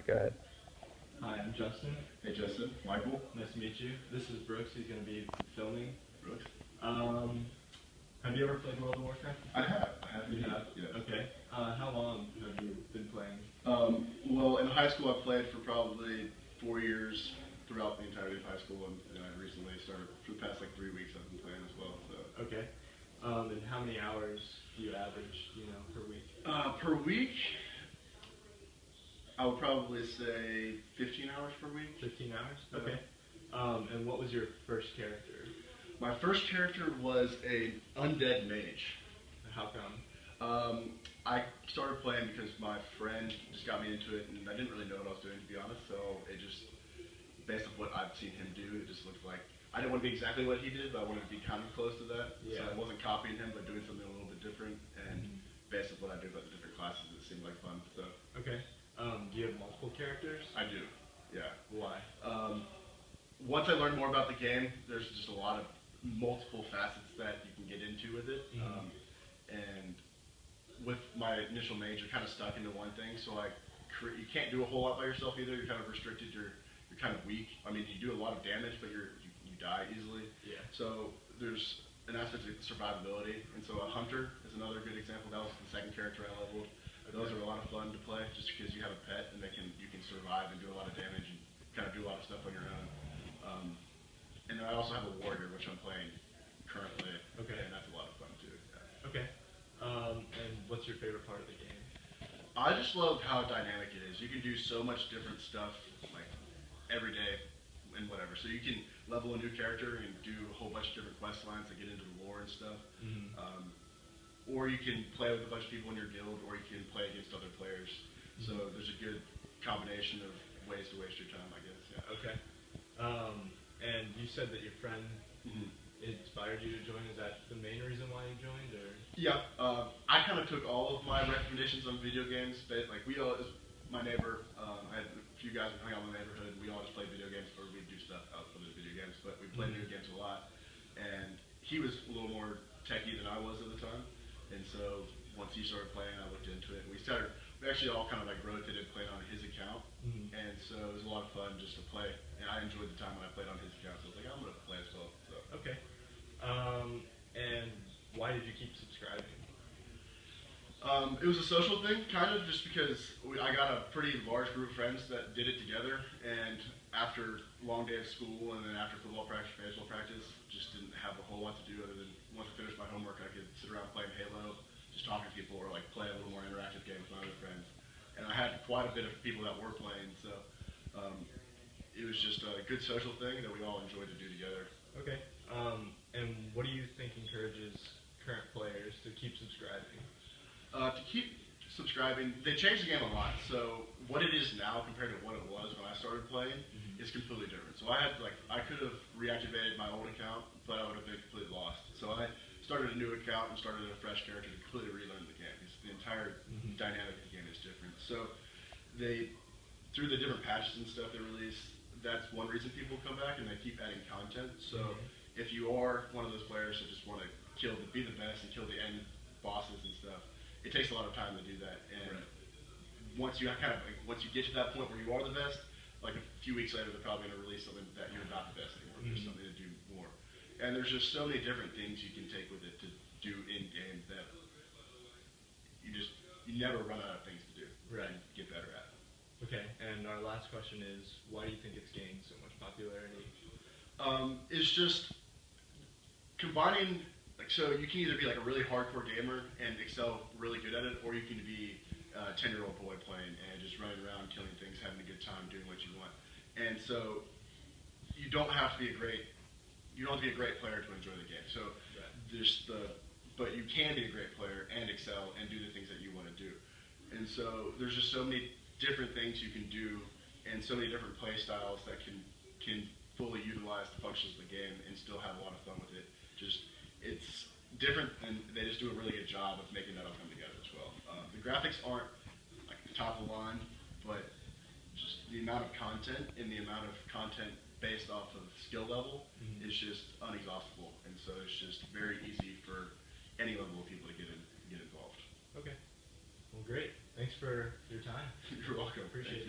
go ahead. Hi, I'm Justin. Hey Justin, Michael. Nice to meet you. This is Brooks. He's going to be filming. Brooks. Have you ever played World of Warcraft? I have. You have? Yes. Okay. How long have you been playing? Well, in high school I played for probably 4 years throughout the entirety of high school, and then I recently started, for the past like 3 weeks I've been playing as well. So. Okay. And how many hours do you average, per week? Per week, I would probably say 15 hours per week. 15 hours? Okay. And what was your first character? My first character was an undead mage. How come? I started playing because my friend just got me into it, and I didn't really know what I was doing, to be honest, so it just, based on what I've seen him do, it just looked like, I didn't want to be exactly what he did, but I wanted to be kind of close to that. Yeah. So I wasn't copying him, but doing something a little bit different, and based on what I do about the different classes, it seemed like fun. So. Okay. Do you have multiple characters? I do, yeah. Why? Once I learned more about the game, there's just a lot of multiple facets that you can get into with it. And with my initial mage, you're kind of stuck into one thing, so you can't do a whole lot by yourself either. You're kind of restricted. You're kind of weak. I mean, you do a lot of damage, but you die easily. Yeah. So there's an aspect of survivability, and so a hunter is another good example. That was the second character I leveled. Okay. Those are a lot of fun to play, just because you have a pet and you can survive and do a lot of damage and kind of do a lot of stuff on your own. And I also have a warrior, which I'm playing currently. Okay. And that's a lot of fun too. Yeah. Okay. And what's your favorite part of the game? I just love how dynamic it is. You can do so much different stuff, like every day and whatever. So you can level a new character and do a whole bunch of different quest lines that get into the lore and stuff. Or you can play with a bunch of people in your guild, or you can play against other players. So there's a good combination of ways to waste your time, I guess. Yeah. Okay. And you said that your friend inspired you to join. Is that the main reason why you joined, or? Yeah. I kind of took all of my recommendations on video games. Like my neighbor, I had a few guys who hung out in the neighborhood. We all just played video games, or we'd do stuff outside of the video games. But we played video games a lot. And he was a little more techie than I was at the time. And so once he started playing, I looked into it. And we actually all kind of like rotated playing on his account. And so it was a lot of fun just to play. And I enjoyed the time when I played on his account. So I was like, I'm going to play as well. So. Okay. And why did you keep subscribing? It was a social thing, kind of, just because I got a pretty large group of friends that did it together. And after a long day of school and then after football practice, baseball practice, just didn't have a whole lot to do other than once I finished my homework, I could sit around playing Halo, just talking to people, or like play a little more interactive game with my other friends. And I had quite a bit of people that were playing, so it was just a good social thing that we all enjoyed to do together. Okay. And what do you think encourages current players to keep subscribing? To keep subscribing, they changed the game a lot. So what it is now compared to what it was when I started playing is completely different. So I could have reactivated my old account, but I would have been completely lost. So I started a new account and started a fresh character to completely relearn the game. The entire dynamic of the game is different. So through the different patches and stuff they release, that's one reason people come back, and they keep adding content. So if you are one of those players that just want to be the best and kill the end bosses and stuff, it takes a lot of time to do that. And once you get to that point where you are the best, like a few weeks later, they're probably going to release something that you're not the best anymore. There's something to do more. And there's just so many different things you can take with it to do in game that you never run out of things to do and get better at. Okay, and our last question is, why do you think it's gained so much popularity? It's just combining, so you can either be like a really hardcore gamer and excel really good at it, or you can be a 10-year-old boy playing and just running around killing things, having a good time, doing what you want. And so you don't have to be a great player to enjoy the game. So but you can be a great player and excel and do the things that you want to do. And so there's just so many different things you can do and so many different play styles that can fully utilize the functions of the game and still have a lot of fun with it. It's different, and they just do a really good job of making that all come together as well. The graphics aren't like the top of the line, but just the amount of content and the amount of content based off of skill level is just unexhaustible, and so it's just very easy for any level of people to get involved. Okay. Well, great. Thanks for your time. You're welcome. Appreciate it.